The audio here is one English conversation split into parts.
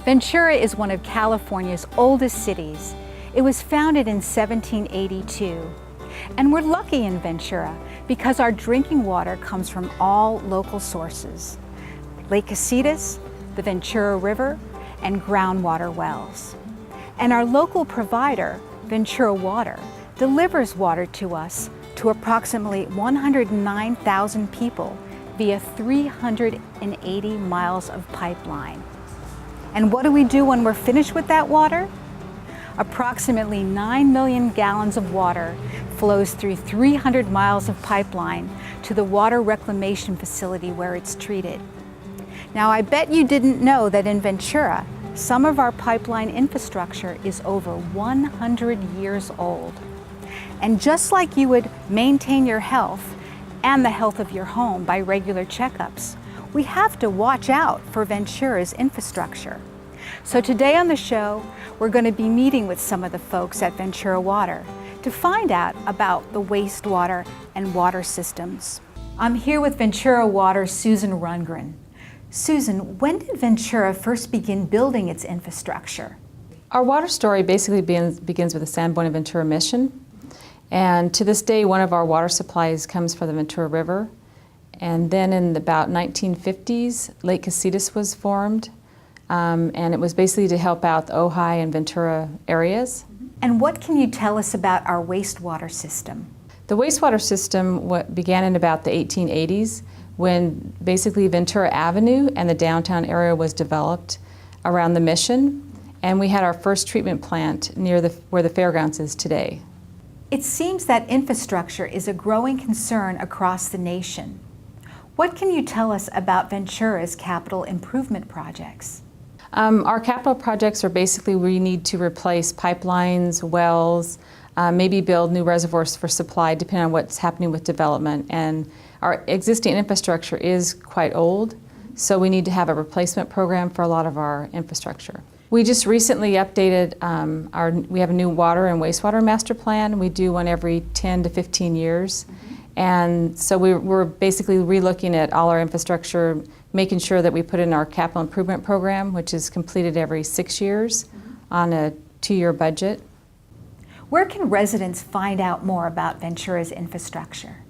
Ventura is one of California's oldest cities. It was founded in 1782. And we're lucky in Ventura because our drinking water comes from all local sources: Lake Casitas, the Ventura River, and groundwater wells. And our local provider, Ventura Water, delivers water to us, to approximately 109,000 people via 380 miles of pipeline. And what do we do when we're finished with that water? Approximately 9 million gallons of water flows through 300 miles of pipeline to the water reclamation facility where it's treated. Now, I bet you didn't know that in Ventura, some of our pipeline infrastructure is over 100 years old. And just like you would maintain your health and the health of your home by regular checkups, we have to watch out for Ventura's infrastructure. So today on the show, we're going to be meeting with some of the folks at Ventura Water to find out about the wastewater and water systems. I'm here with Ventura Water's Susan Rundgren. Susan, when did Ventura first begin building its infrastructure? Our water story basically begins with the San Buenaventura mission. And to this day, one of our water supplies comes from the Ventura River. And then in about 1950s, Lake Casitas was formed. And it was basically to help out the Ojai and Ventura areas. And what can you tell us about our wastewater system? The wastewater system began in about the 1880s when basically Ventura Avenue and the downtown area was developed around the mission. And we had our first treatment plant near where the fairgrounds is today. It seems that infrastructure is a growing concern across the nation. What can you tell us about Ventura's capital improvement projects? Our capital projects are basically where you need to replace pipelines, wells, maybe build new reservoirs for supply depending on what's happening with development. And our existing infrastructure is quite old, so we need to have a replacement program for a lot of our infrastructure. We just recently updated we have a new water and wastewater master plan. We do one every 10 to 15 years. And so we're basically relooking at all our infrastructure, making sure that we put in our capital improvement program, which is completed every 6 years on a 2-year budget. Where can residents find out more about Ventura's infrastructure?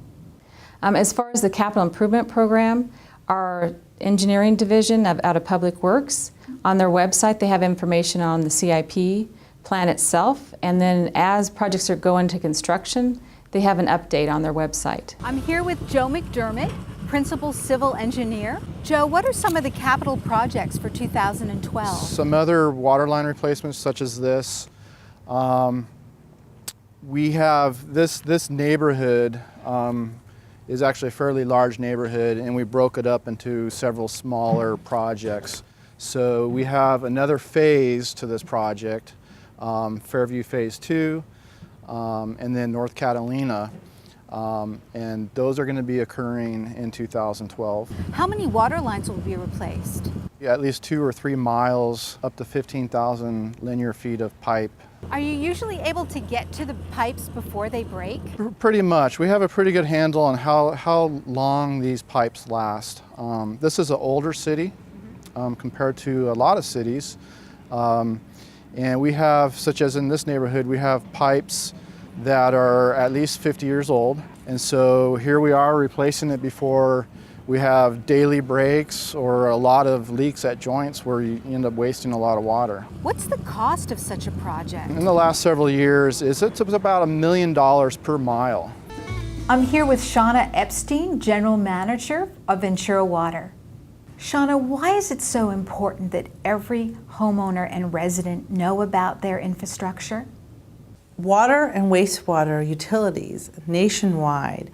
As far as the capital improvement program, our engineering division out of Public Works, on their website they have information on the CIP plan itself, and then as projects are going into construction, they have an update on their website. I'm here with Joe McDermott, Principal Civil Engineer. Joe, what are some of the capital projects for 2012? Some other water line replacements such as this. We have this neighborhood is actually a fairly large neighborhood, and we broke it up into several smaller projects. So we have another phase to this project, Fairview Phase 2, and then North Catalina, and those are going to be occurring in 2012. How many water lines will be replaced? Yeah, at least 2 or 3 miles, up to 15,000 linear feet of pipe. Are you usually able to get to the pipes before they break? Pretty much. We have a pretty good handle on how long these pipes last. This is an older city compared to a lot of cities. And we have, such as in this neighborhood, we have pipes that are at least 50 years old. And so here we are replacing it before we have daily breaks or a lot of leaks at joints where you end up wasting a lot of water. What's the cost of such a project? In the last several years, it's about $1 million per mile. I'm here with Shana Epstein, General Manager of Ventura Water. Shana, why is it so important that every homeowner and resident know about their infrastructure? Water and wastewater utilities nationwide,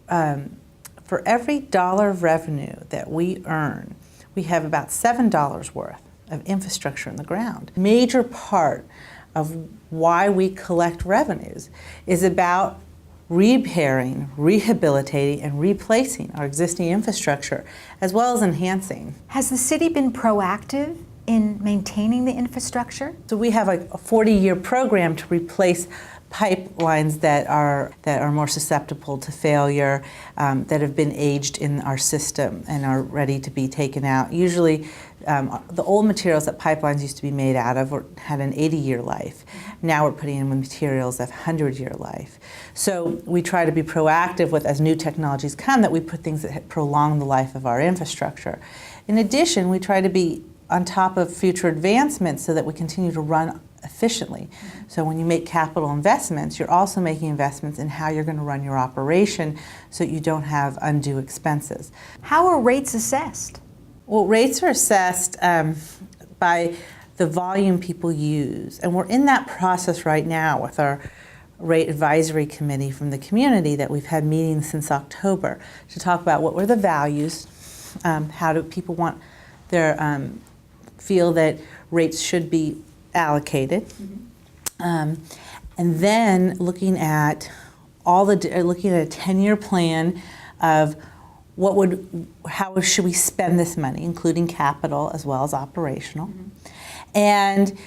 for every dollar of revenue that we earn, we have about $7 worth of infrastructure in the ground. Major part of why we collect revenues is about repairing, rehabilitating, and replacing our existing infrastructure, as well as enhancing. Has the city been proactive in maintaining the infrastructure? So we have a 40-year program to replace pipelines that are more susceptible to failure, that have been aged in our system and are ready to be taken out. Usually, the old materials that pipelines used to be made out of had an 80-year life. Now we're putting in materials that have 100-year life. So we try to be proactive with, as new technologies come, that we put things that prolong the life of our infrastructure. In addition, we try to be on top of future advancements so that we continue to run efficiently. So when you make capital investments, you're also making investments in how you're going to run your operation so you don't have undue expenses. How are rates assessed? Well, rates are assessed by the volume people use. And we're in that process right now with our rate advisory committee from the community that we've had meetings since October to talk about what were the values, how do people want their, feel that rates should be allocated, and then looking at looking at a 10-year plan of how should we spend this money, including capital as well as operational. And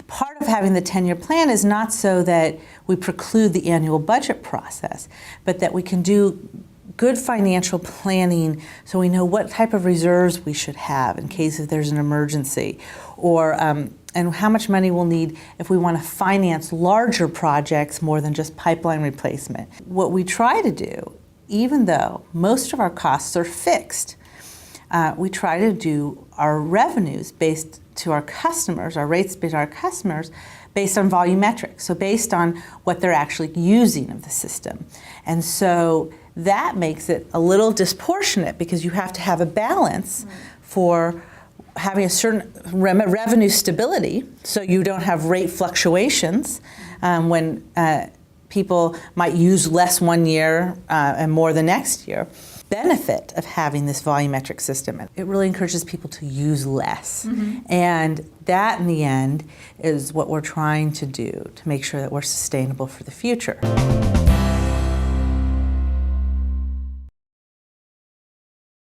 part of having the 10-year plan is not so that we preclude the annual budget process, but that we can do good financial planning so we know what type of reserves we should have in case if there's an emergency, or and how much money we'll need if we want to finance larger projects more than just pipeline replacement. What we try to do, even though most of our costs are fixed, we try to do our revenues based to our customers, our rates based to our customers, based on volumetrics, so based on what they're actually using of the system. And so that makes it a little disproportionate because you have to have a balance for having a certain revenue stability so you don't have rate fluctuations when people might use less one year and more the next year. Benefit of having this volumetric system, it really encourages people to use less. And that in the end is what we're trying to do to make sure that we're sustainable for the future.